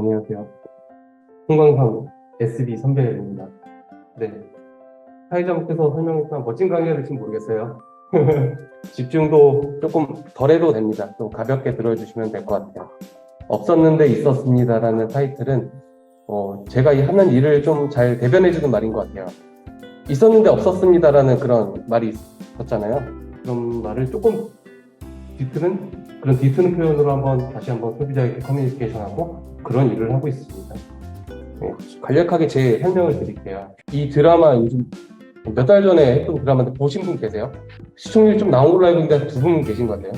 안녕하세요. 홍광상 SB 선배입니다. 네. 사회자분께서 설명했지만 멋진 강의가 될지 모르겠어요. 집중도 조금 덜 해도 됩니다. 좀 가볍게 들어주시면 될 것 같아요. 없었는데 있었습니다라는 타이틀은 제가 하는 일을 좀 잘 대변해주는 말인 것 같아요. 있었는데 없었습니다라는 그런 말이 있었잖아요. 그런 말을 조금 뒤트는 표현으로 다시 한번 소비자에게 커뮤니케이션하고 그런 일을 하고 있습니다. 네, 간략하게 제 설명을 드릴게요. 이 드라마 요즘 몇 달 전에 했던 드라마인데 보신 분 계세요? 시청률 좀 나온 걸로 알고 있는데 두 분 계신 것 같아요.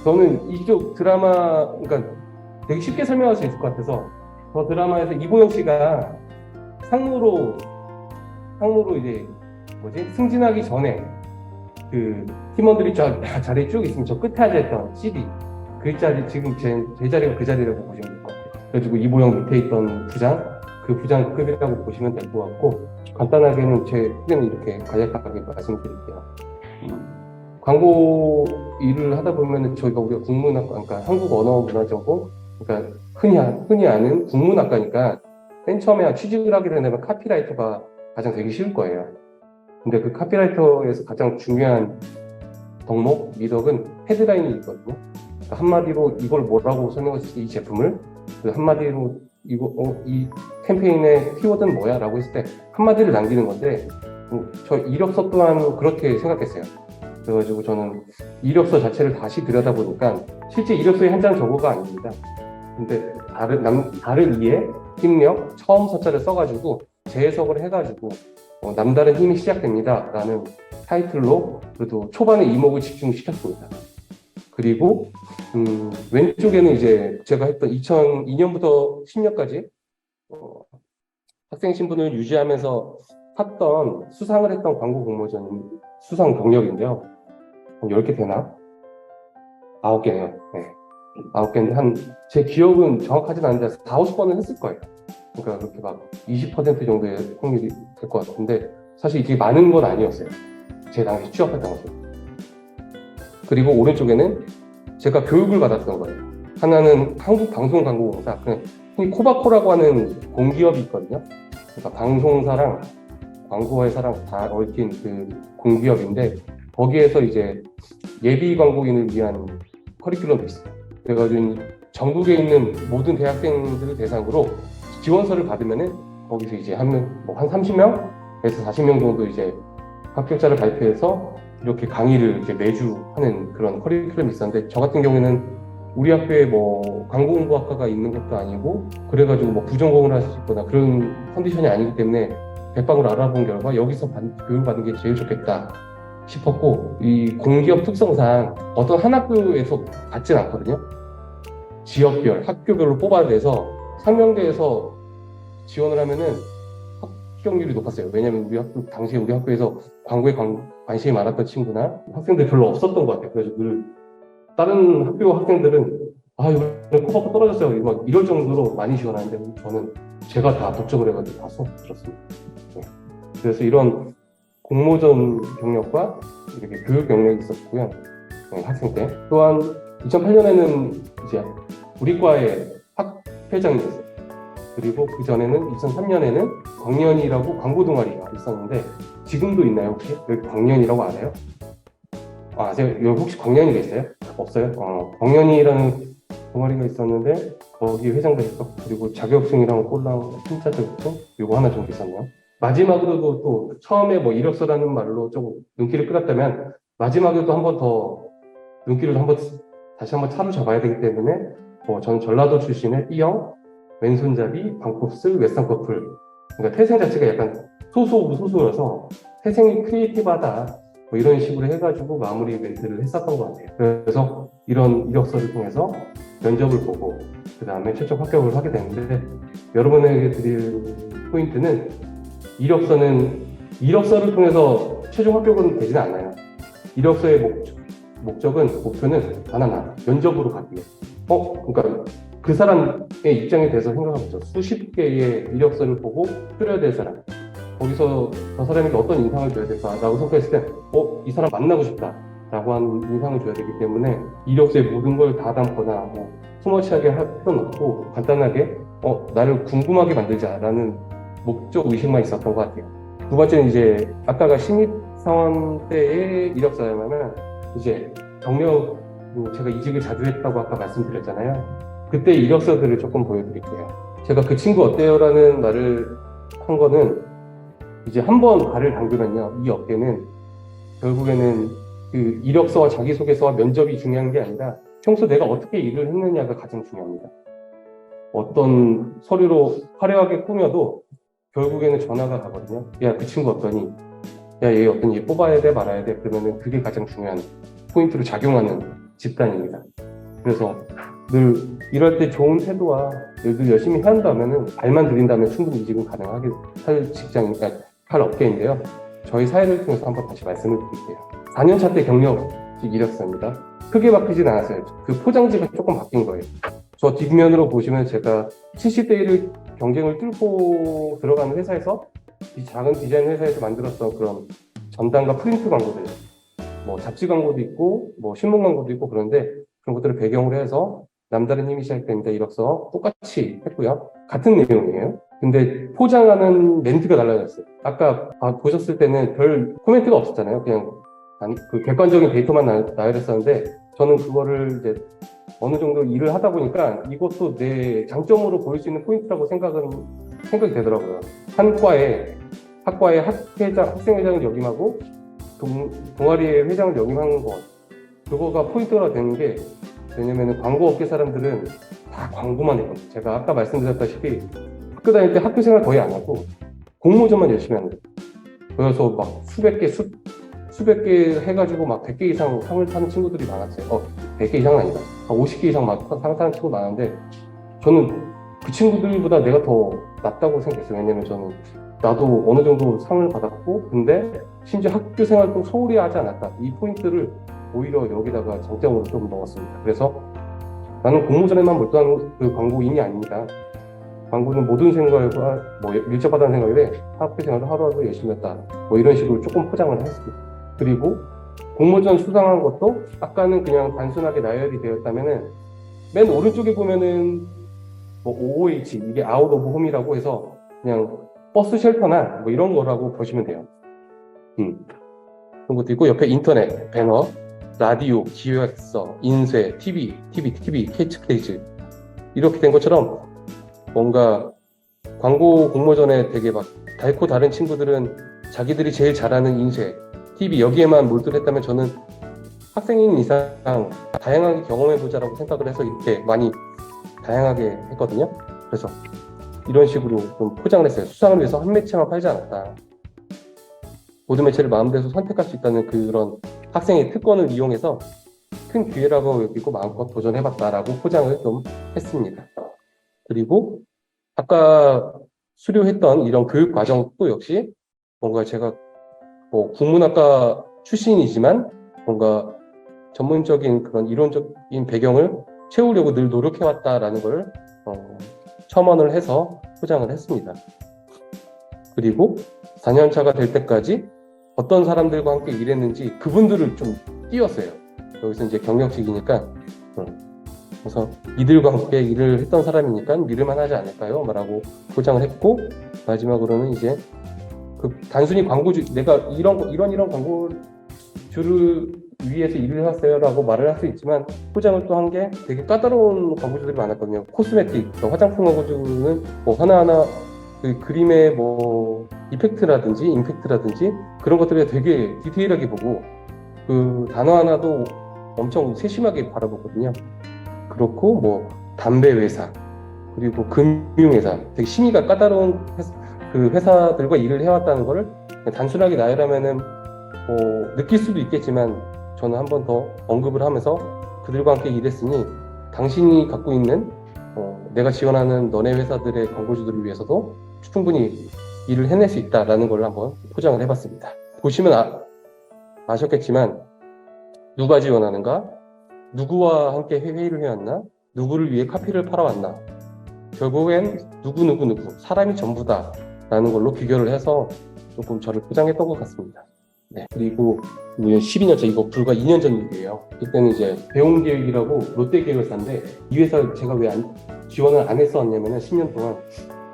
저는 이쪽 드라마, 그러니까 되게 쉽게 설명할 수 있을 것 같아서 저 드라마에서 이보영 씨가 상무로 이제 승진하기 전에 그 팀원들이 자리에 쭉 있으면 저 끝에 앉아있던 CD 그 자리, 지금 제 자리가 그 자리라고 보시면 될 것 같아요. 그래가지고 이보영 밑에 있던 부장, 그 부장급이라고 보시면 될 것 같고, 간단하게는 제 후기는 이렇게 간략하게 말씀드릴게요. 광고 일을 하다 보면은 우리가 국문학과, 그러니까 한국언어문화전공, 그러니까 흔히 아는 국문학과니까 맨 처음에 취직을 하게 되면 카피라이터가 가장 되기 쉬울 거예요. 근데 그 카피라이터에서 가장 중요한 덕목, 미덕은 헤드라인이 있거든요. 그러니까 한마디로 이걸 뭐라고 설명할 수 있을지, 이 제품을 한마디로 이 캠페인의 키워드는 뭐야? 라고 했을 때 한마디를 남기는 건데, 저 이력서 또한 그렇게 생각했어요. 그래가지고 저는 이력서 자체를 다시 들여다보니까 실제 이력서에 한 장 저거가 아닙니다. 근데 다른 이의 힘력, 처음 서자를 써가지고 재해석을 해가지고 남다른 힘이 시작됩니다 라는 타이틀로 그래도 초반에 이목을 집중시켰습니다. 그리고 왼쪽에는 이제 제가 했던 2002년부터 10년까지 학생 신분을 유지하면서 수상을 했던 광고 공모전 수상 경력인데요. 한 10개 되나? 9개네요. 네. 9개인데 제 기억은 정확하진 않은데 4, 50번은 했을 거예요. 그러니까 그렇게 막 20% 정도의 확률이 될 것 같은데 사실 이게 많은 건 아니었어요. 제 당시 취업할 당시. 그리고 오른쪽에는 제가 교육을 받았던 거예요. 하나는 한국방송광고공사, 흔히 코바코라고 하는 공기업이 있거든요. 그러니까 방송사랑 광고회사랑 다 얽힌 그 공기업인데 거기에서 이제 예비 광고인을 위한 커리큘럼이 있어요. 그래가지고 전국에 있는 모든 대학생들을 대상으로 지원서를 받으면은 거기서 이제 한 30명에서 40명 정도 이제 합격자를 발표해서 이렇게 강의를 이제 매주 하는 그런 커리큘럼이 있었는데, 저 같은 경우에는 우리 학교에 광고홍보학과가 있는 것도 아니고 그래가지고 부전공을 할 수 있거나 그런 컨디션이 아니기 때문에 백방으로 알아본 결과 여기서 교육을 받는 게 제일 좋겠다 싶었고, 이 공기업 특성상 어떤 한 학교에서 받진 않거든요. 지역별, 학교별로 뽑아내서 상명대에서 지원을 하면은 합격률이 높았어요. 왜냐면 당시에 우리 학교에서 광고에 관심이 많았던 친구나 학생들 별로 없었던 것 같아요. 그래서 다른 학교 학생들은 이번에 코바코 떨어졌어요 막 이럴 정도로 많이 지원하는데 저는 제가 다 독점을 해가지고 다 수업 들었습니다. 네. 그래서 이런 공모전 경력과 이렇게 교육 경력이 있었고요. 학생 때. 또한 2008년에는 이제 우리 과의 학회장이었어요. 그리고 그 전에는 2003년에는 광년이라고 광고 동아리가 있었는데, 지금도 있나요 혹시? 여기 광년이라고 알아요? 아세요? 여기 혹시 광년이가 있어요? 없어요? 광년이라는 동아리가 있었는데 거기 회장도 했었고, 그리고 자격증이랑 꼴랑 신차 자격증 요거 하나 정도 있었네요. 마지막으로도 또 처음에 이력서라는 말로 좀 눈길을 끌었다면 마지막에도 한 번 더 눈길을 다시 한번 사로잡아야 되기 때문에 저는 전라도 출신의 B형, 왼손잡이, 방콕슬, 웨스턴커플, 그러니까 태생 자체가 약간 소소여서 태생이 크리에이티브하다 이런 식으로 해가지고 마무리 멘트를 했었던 것 같아요. 그래서 이런 이력서를 통해서 면접을 보고 그 다음에 최종 합격을 하게 되는데, 여러분에게 드릴 포인트는 이력서를 통해서 최종 합격은 되지는 않아요. 이력서의 목표는 단 하나, 면접으로 가기 위해. 그러니까 그 사람의 입장에 대해서 생각해보죠. 수십 개의 이력서를 보고 필요해야 될 사람. 거기서 저 사람에게 어떤 인상을 줘야 될까라고 생각했을 때, 이 사람 만나고 싶다. 라고 하는 인상을 줘야 되기 때문에 이력서에 모든 걸 다 담거나 뭐 스머치하게 할 필요는 없고 간단하게 나를 궁금하게 만들자라는 목적 의식만 있었던 것 같아요. 두 번째는 이제 아까가 신입사원 때의 이력서라면은 이제 경력으로 제가 이직을 자주 했다고 아까 말씀드렸잖아요. 그때 이력서들을 조금 보여드릴게요. 제가 그 친구 어때요라는 말을 한 거는 이제 한번 발을 담그면요, 이 업계는 결국에는 그 이력서와 자기소개서와 면접이 중요한 게 아니라 평소 내가 어떻게 일을 했느냐가 가장 중요합니다. 어떤 서류로 화려하게 꾸며도 결국에는 전화가 가거든요. 야, 그 친구 어떠니? 야, 얘 어떠니? 얘 뽑아야 돼, 말아야 돼? 그러면은 그게 가장 중요한 포인트로 작용하는 집단입니다. 그래서 늘 일할 때 좋은 태도와 늘 열심히 한다면은 발만 들인다면 충분히 이직은 가능하게 할 직장이니까 할 업계인데요. 저희 사례를 통해서 한번 다시 말씀을 드릴게요. 4년차 때 경력 이력서입니다. 크게 바뀌진 않았어요. 그 포장지가 조금 바뀐 거예요. 저 뒷면으로 보시면 제가 70대 1을 경쟁을 뚫고 들어가는 회사에서 이 작은 디자인 회사에서 만들었던 그런 전단과 프린트 광고들, 뭐 잡지 광고도 있고 뭐 신문 광고도 있고 그런데 그런 것들을 배경으로 해서 남다른 힘이 시작됩니다. 이력서 똑같이 했고요. 같은 내용이에요. 근데 포장하는 멘트가 달라졌어요. 아까 보셨을 때는 별 코멘트가 없었잖아요. 그냥 그 객관적인 데이터만 나열했었는데 저는 그거를 이제 어느 정도 일을 하다 보니까 이것도 내 장점으로 보일 수 있는 포인트라고 생각이 되더라고요. 학과의 학생회장을 역임하고 동아리의 회장을 역임하는 것, 그거가 포인트가 되는 게, 왜냐면 광고업계 사람들은 다 광고만 했거든요. 제가 아까 말씀드렸다시피 학교 다닐 때 학교 생활 거의 안 하고 공모전만 열심히 하는 거예요. 그래서 막 수백 개 해가지고 막 100개 이상 상을 타는 친구들이 많았어요. 100개 이상은 아니다. 50개 이상 막 상 타는 친구 많은데 저는 그 친구들보다 내가 더 낫다고 생각했어요. 왜냐면 저는 나도 어느 정도 상을 받았고, 근데 심지어 학교 생활도 소홀히 하지 않았다. 이 포인트를 오히려 여기다가 장점으로 좀 넣었습니다. 그래서 나는 공모전에만 몰두한 그 광고인이 아닙니다. 광고는 모든 생활과 밀접하다는 생각에 학교 생활을 하루하루 열심히 했다. 이런 식으로 조금 포장을 했습니다. 그리고 공모전 수상한 것도 아까는 그냥 단순하게 나열이 되었다면은 맨 오른쪽에 보면은 OOH, 이게 아웃 오브 홈이라고 해서 그냥 버스 쉘터나 이런 거라고 보시면 돼요. 그런 것도 있고, 옆에 인터넷, 배너, 라디오, 기획서, 인쇄, TV, 캐치프레이즈 이렇게 된 것처럼 뭔가 광고 공모전에 되게 막 달고 다른 친구들은 자기들이 제일 잘하는 인쇄, TV 여기에만 몰두를 했다면 저는 학생인 이상 다양하게 경험해보자라고 생각을 해서 이렇게 많이 다양하게 했거든요. 그래서 이런 식으로 좀 포장을 했어요. 수상을 위해서 한 매체만 팔지 않았다. 모든 매체를 마음대로 선택할 수 있다는 그런 학생의 특권을 이용해서 큰 기회라고 여기고 마음껏 도전해봤다라고 포장을 좀 했습니다. 그리고 아까 수료했던 이런 교육 과정도 역시 뭔가 제가 국문학과 출신이지만 뭔가 전문적인 그런 이론적인 배경을 채우려고 늘 노력해왔다라는 걸 첨언을 해서 포장을 했습니다. 그리고 4년차가 될 때까지 어떤 사람들과 함께 일했는지 그분들을 좀 띄웠어요. 여기서 이제 경력직이니까 그래서 이들과 함께 일을 했던 사람이니까 믿을만 하지 않을까요? 라고 포장을 했고, 마지막으로는 이제 단순히 광고주, 내가 이런 광고주를 위해서 일을 했어요 라고 말을 할 수 있지만, 포장을 또 한 게 되게 까다로운 광고주들이 많았거든요. 코스메틱, 화장품 광고주는 하나하나 그 그림의 이펙트라든지 임팩트라든지 그런 것들을 되게 디테일하게 보고 그 단어 하나도 엄청 세심하게 바라보거든요. 그렇고 담배 회사, 그리고 금융회사, 되게 심의가 까다로운 그 회사들과 일을 해왔다는 거를 단순하게 나열하면은 느낄 수도 있겠지만, 저는 한 번 더 언급을 하면서 그들과 함께 일했으니 당신이 갖고 있는 내가 지원하는 너네 회사들의 광고주들을 위해서도 충분히 일을 해낼 수 있다라는 걸 한번 포장을 해봤습니다. 보시면 아셨겠지만 누가 지원하는가? 누구와 함께 회의를 해왔나? 누구를 위해 카피를 팔아왔나? 결국엔 누구 사람이 전부다 라는 걸로 비교를 해서 조금 저를 포장했던 것 같습니다. 네. 그리고 12년차, 이거 불과 2년 전 일이에요. 그때는 이제 배움기획이라고 롯데기획을 샀는데 이 회사 제가 왜 지원을 안 했었냐면은 10년 동안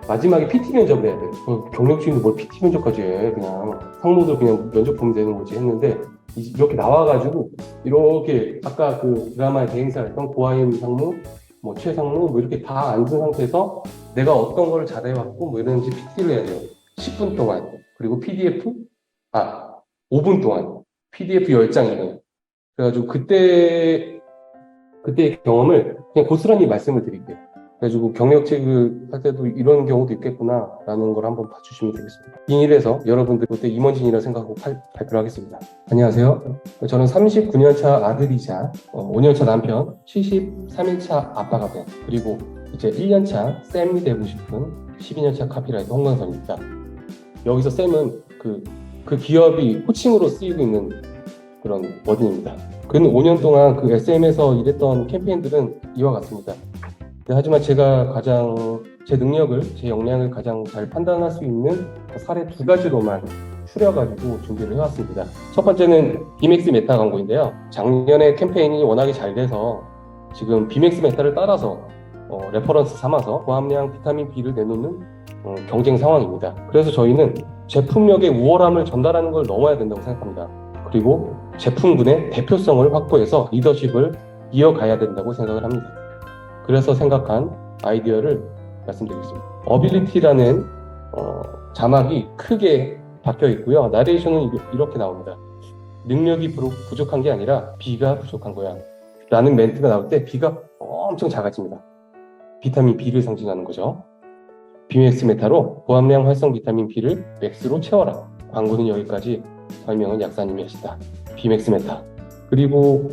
마지막에 PT 면접을 해야 돼요. 경력직인데 뭘 PT 면접까지 해. 그냥 상무들 그냥 면접 보면 되는 거지 했는데 이렇게 나와가지고 이렇게 아까 그 드라마에 대행사를 했던 고하임 상무, 뭐 최상무 뭐 이렇게 다 앉은 상태에서 내가 어떤 걸 잘해왔고 뭐 이런지 PT를 해야 돼요. 10분 동안. 그리고 PDF 5분 동안 PDF 10장이에요. 그래가지고 그때의 경험을 그냥 고스란히 말씀을 드릴게요. 그래가지고 경력직을 할 때도 이런 경우도 있겠구나라는 걸 한번 봐주시면 되겠습니다. 빙의해서 여러분들 그때 임원진이라 생각하고 발표를 하겠습니다. 안녕하세요. 저는 39년차 아들이자 5년차 남편, 73일차 아빠가 된, 그리고 이제 1년차 쌤이 되고 싶은 12년차 카피라이터 홍광선입니다. 여기서 쌤은 그 기업이 호칭으로 쓰이고 있는 그런 워딩입니다. 그는 5년 동안 그 SM에서 일했던 캠페인들은 이와 같습니다. 하지만 제가 제 능력을, 제 역량을 가장 잘 판단할 수 있는 사례 2가지로만 추려가지고 준비를 해왔습니다. 첫 번째는 비맥스 메타 광고인데요. 작년에 캠페인이 워낙에 잘 돼서 지금 비맥스 메타를 따라서 레퍼런스 삼아서 고함량 비타민 B를 내놓는 경쟁 상황입니다. 그래서 저희는 제품력의 우월함을 전달하는 걸 넘어야 된다고 생각합니다. 그리고 제품군의 대표성을 확보해서 리더십을 이어가야 된다고 생각을 합니다. 그래서 생각한 아이디어를 말씀드리겠습니다. 어빌리티라는 자막이 크게 박혀 있고요. 나레이션은 이렇게 나옵니다. 능력이 부족한 게 아니라 B가 부족한 거야 라는 멘트가 나올 때 B가 엄청 작아집니다. 비타민 B를 상징하는 거죠. 비맥스 메타로 고함량 활성 비타민 B를 맥스로 채워라. 광고는 여기까지, 설명은 약사님이 하시다. 비맥스 메타. 그리고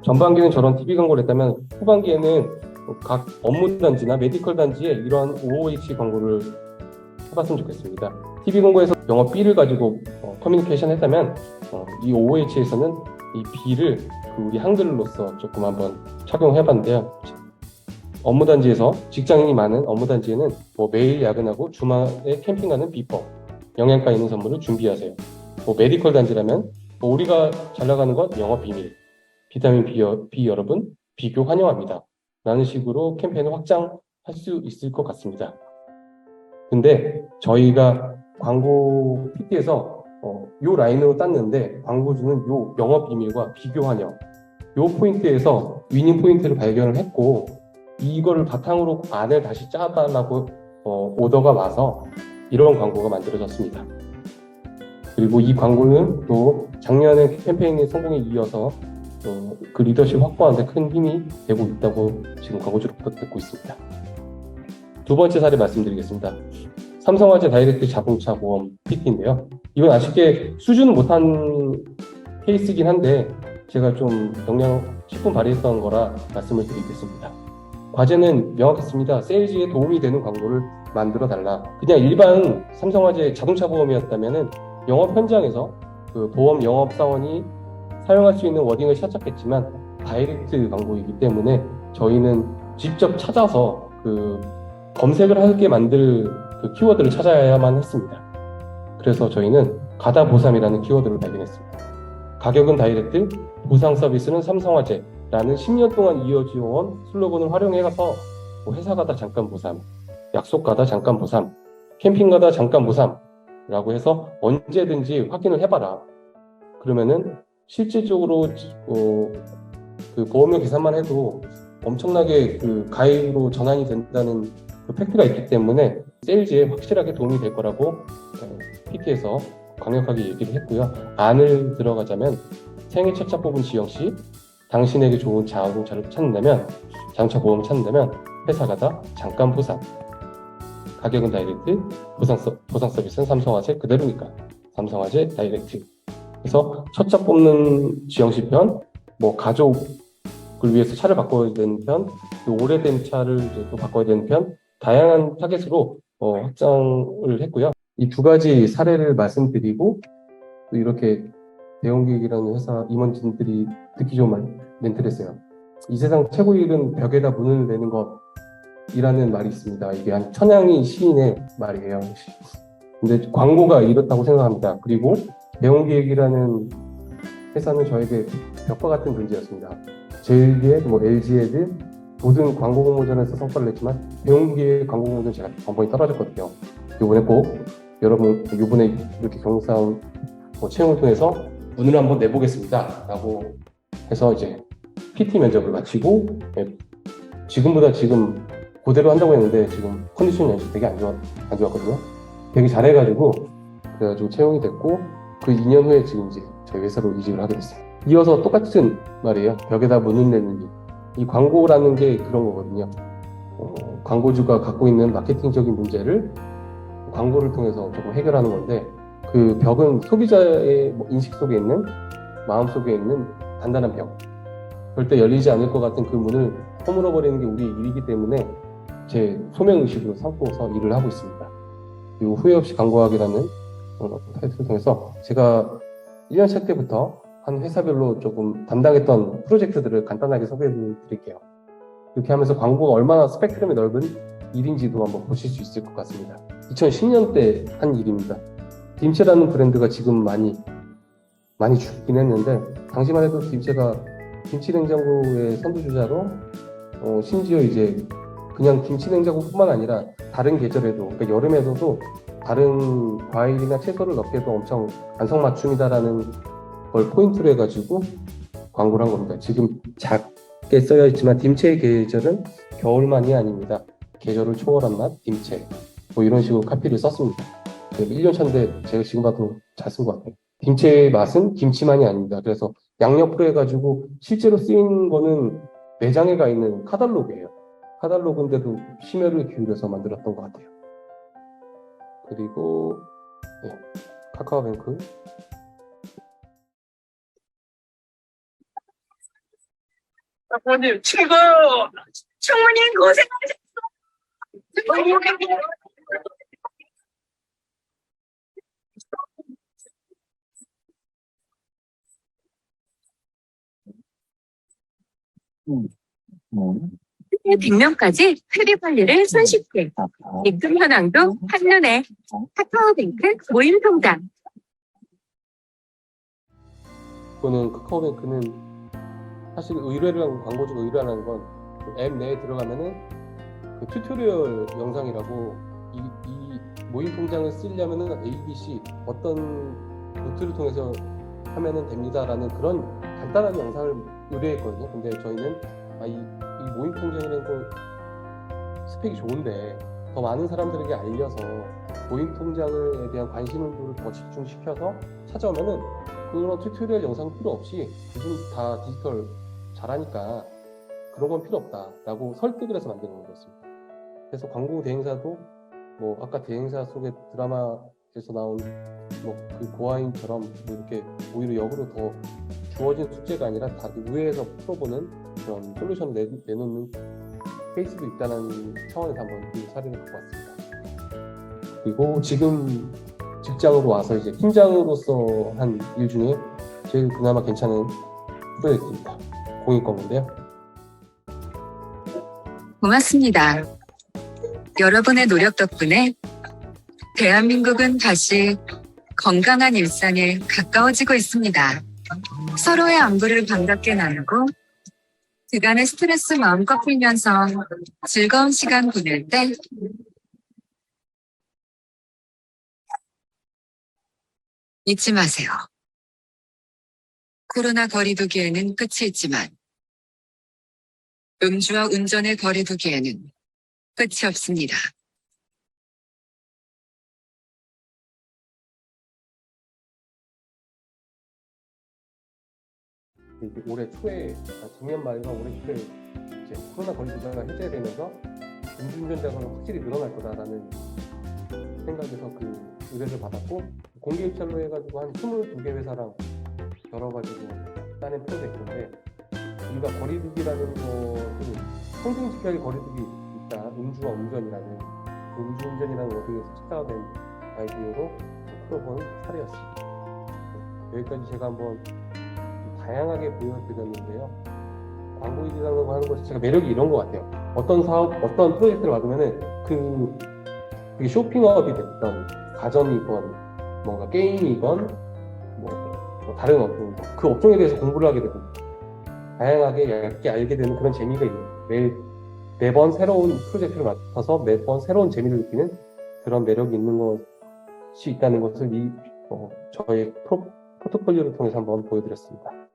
전반기는 저런 TV 광고를 했다면 후반기에는 각 업무 단지나 메디컬 단지에 이러한 OOH 광고를 해봤으면 좋겠습니다. TV 광고에서 영업 B를 가지고 커뮤니케이션 했다면 이 OOH에서는 이 B를 우리 한글로서 조금 한번 착용해봤는데요. 업무 단지에서 직장인이 많은 업무 단지에는 매일 야근하고 주말에 캠핑 가는 비법, 영양가 있는 선물을 준비하세요. 메디컬 단지라면 우리가 잘 나가는 건 영업 비밀, 비타민 B 여러분 비교 환영합니다 라는 식으로 캠페인을 확장할 수 있을 것 같습니다. 근데 저희가 광고 PT에서 요 라인으로 땄는데 광고주는 요 영업 비밀과 비교 환영 요 포인트에서 위닝 포인트를 발견을 했고 이거를 바탕으로 안을 다시 짜달라고 오더가 와서 이런 광고가 만들어졌습니다. 그리고 이 광고는 또 작년에 캠페인의 성공에 이어서 그 리더십 확보하는 데 큰 힘이 되고 있다고 지금 광고주로부터 듣고 있습니다. 두 번째 사례 말씀드리겠습니다. 삼성화재 다이렉트 자동차 보험 PT인데요. 이건 아쉽게 수주는 못한 케이스이긴 한데 제가 좀 역량 10분 발휘했던 거라 말씀을 드리겠습니다. 과제는 명확했습니다. 세일즈에 도움이 되는 광고를 만들어 달라. 그냥 일반 삼성화재 자동차 보험이었다면은 영업 현장에서 그 보험 영업 사원이 사용할 수 있는 워딩을 찾았겠지만 다이렉트 광고이기 때문에 저희는 직접 찾아서 그 검색을 하게 만들 그 키워드를 찾아야만 했습니다. 그래서 저희는 가다보삼이라는 키워드를 발견했습니다. 가격은 다이렉트, 보상 서비스는 삼성화재라는 10년 동안 이어지어온 슬로건을 활용해서 회사 가다 잠깐 보삼, 약속 가다 잠깐 보삼, 캠핑 가다 잠깐 보삼 라고 해서 언제든지 확인을 해봐라. 그러면은 실질적으로 그 보험료 계산만 해도 엄청나게 그 가입으로 전환이 된다는 그 팩트가 있기 때문에 세일즈에 확실하게 도움이 될 거라고 PT에서 강력하게 얘기를 했고요. 안을 들어가자면 생애 첫 차 뽑은 지영 씨, 당신에게 좋은 자동차를 찾는다면, 자동차 보험을 찾는다면 회사 가다 잠깐 보상. 가격은 다이렉트, 보상 서비스는 삼성화재 그대로니까 삼성화재 다이렉트. 그래서 첫 차 뽑는 지영 씨 편, 가족을 위해서 차를 바꿔야 되는 편, 오래된 차를 이제 또 바꿔야 되는 편, 다양한 타겟으로 확장을 했고요. 이 두 가지 사례를 말씀드리고 또 이렇게 대형기획이라는 회사 임원진들이 듣기 좋은 멘트를 했어요. 이 세상 최고 일은 벽에다 문을 내는 것이라는 말이 있습니다. 이게 한 천양이 시인의 말이에요. 근데 광고가 이렇다고 생각합니다. 그리고 대웅기획이라는 회사는 저에게 벽과 같은 존재였습니다. 제일기획, LG에드 모든 광고 공모전에서 성과를 냈지만 대웅기획 광고 공모전 제가 번번이 떨어졌거든요. 이번에 꼭 여러분 이번에 이렇게 경상 채용을 통해서 문을 한번 내보겠습니다 라고 해서 이제 PT 면접을 마치고 지금보다 지금 그대로 한다고 했는데 지금 컨디션이 되게 안 좋았거든요. 되게 잘해가지고 그래가지고 채용이 됐고 그 2년 후에 지금 이제 저희 회사로 이직을 하게 됐어요. 이어서 똑같은 말이에요. 벽에다 문을 내는 일. 이 광고라는 게 그런 거거든요. 광고주가 갖고 있는 마케팅적인 문제를 광고를 통해서 조금 해결하는 건데 그 벽은 소비자의 인식 속에 있는 마음 속에 있는 단단한 벽. 절대 열리지 않을 것 같은 그 문을 허물어 버리는 게 우리의 일이기 때문에 제 소명의식으로 삼고서 일을 하고 있습니다. 그리고 후회 없이 광고하기라는 타이틀을 통해서 제가 1년차 때부터 한 회사별로 조금 담당했던 프로젝트들을 간단하게 소개해 드릴게요. 이렇게 하면서 광고가 얼마나 스펙트럼이 넓은 일인지도 한번 보실 수 있을 것 같습니다. 2010년 때 한 일입니다. 김치라는 브랜드가 지금 많이 죽긴 했는데 당시만 해도 김치가 김치 냉장고의 선두주자로 심지어 이제 그냥 김치 냉장고뿐만 아니라 다른 계절에도 그러니까 여름에서도 다른 과일이나 채소를 넣기에도 엄청 안성맞춤이다라는 걸 포인트로 해가지고 광고를 한 겁니다. 지금 작게 써여 있지만 딤체의 계절은 겨울만이 아닙니다. 계절을 초월한 맛 딤체 이런 식으로 카피를 썼습니다. 1년 차인데 제가 지금 봐도 잘 쓴 것 같아요. 딤체의 맛은 김치만이 아닙니다. 그래서 양옆으로 해가지고 실제로 쓰인 거는 매장에 가 있는 카탈로그예요. 카탈로그인데도 심혈을 기울여서 만들었던 것 같아요. 그리고 카카오뱅크 아버님 최고! 총무님 고생하셨어! 뒷면까지 회비 관리를 손쉽게 입금 현황도 한눈에 카카오뱅크 모임 통장. 이거는 카카오뱅크는 사실 의뢰를 광고주가 의뢰하는 건 앱 내에 들어가면은 그 튜토리얼 영상이라고 이 모임 통장을 쓰려면은 ABC 어떤 루트를 통해서 하면은 됩니다라는 그런 간단한 영상을 의뢰했거든요. 근데 저희는 이 모임 통장이라는 거 스펙이 좋은데 더 많은 사람들에게 알려서 모임 통장에 대한 관심을 더 집중시켜서 찾아오면은 그런 튜토리얼 영상 필요 없이 요즘 다 디지털 잘하니까 그런 건 필요 없다라고 설득을 해서 만드는 거였습니다. 그래서 광고 대행사도 아까 대행사 속의 드라마에서 나온 그 고아인처럼 이렇게 오히려 역으로 더 주어진 숙제가 아니라 다 우회해서 풀어보는 그런 솔루션을 내놓는 케이스도 있다는 차원에서 한번 그 사례를 갖고 왔습니다. 그리고 지금 직장으로 와서 이제 팀장으로서 한 일 중에 제일 그나마 괜찮은 프로젝트입니다. 공익광고인데요. 고맙습니다. 여러분의 노력 덕분에 대한민국은 다시 건강한 일상에 가까워지고 있습니다. 서로의 안부를 반갑게 나누고 그간의 스트레스 마음껏 풀면서 즐거운 시간 보낼 때 잊지 마세요. 코로나 거리두기에는 끝이 있지만 음주와 운전의 거리두기에는 끝이 없습니다. 올해 초에 작년 말과 올해 초에 이제 코로나 거리두기가 해제되면서 음주운전자가 확실히 늘어날 거다라는 생각에서 그 의뢰를 받았고 공개 입찰로 해가지고 한 22개 회사랑 열어가지고 따낸 프로젝트인데 우리가 거리두기라는 것은 성승직하게 거리두기 있다. 음주와 운전이라는 음주운전이라는 워딩에서 착각된 아이디어로 풀어본 사례였습니다. 여기까지 제가 한번 다양하게 보여드렸는데요. 광고 일이라는 거 하는 것이 제가 매력이 이런 것 같아요. 어떤 사업, 어떤 프로젝트를 받으면은 그게 쇼핑업이 됐던 가전이건 뭔가 게임이건 다른 업종, 그 업종에 대해서 공부를 하게 되고 다양하게 얇게 알게 되는 그런 재미가 있는 매번 새로운 프로젝트를 맡아서 매번 새로운 재미를 느끼는 그런 매력이 있는 것이 있다는 것을 저희 포트폴리오를 통해서 한번 보여드렸습니다.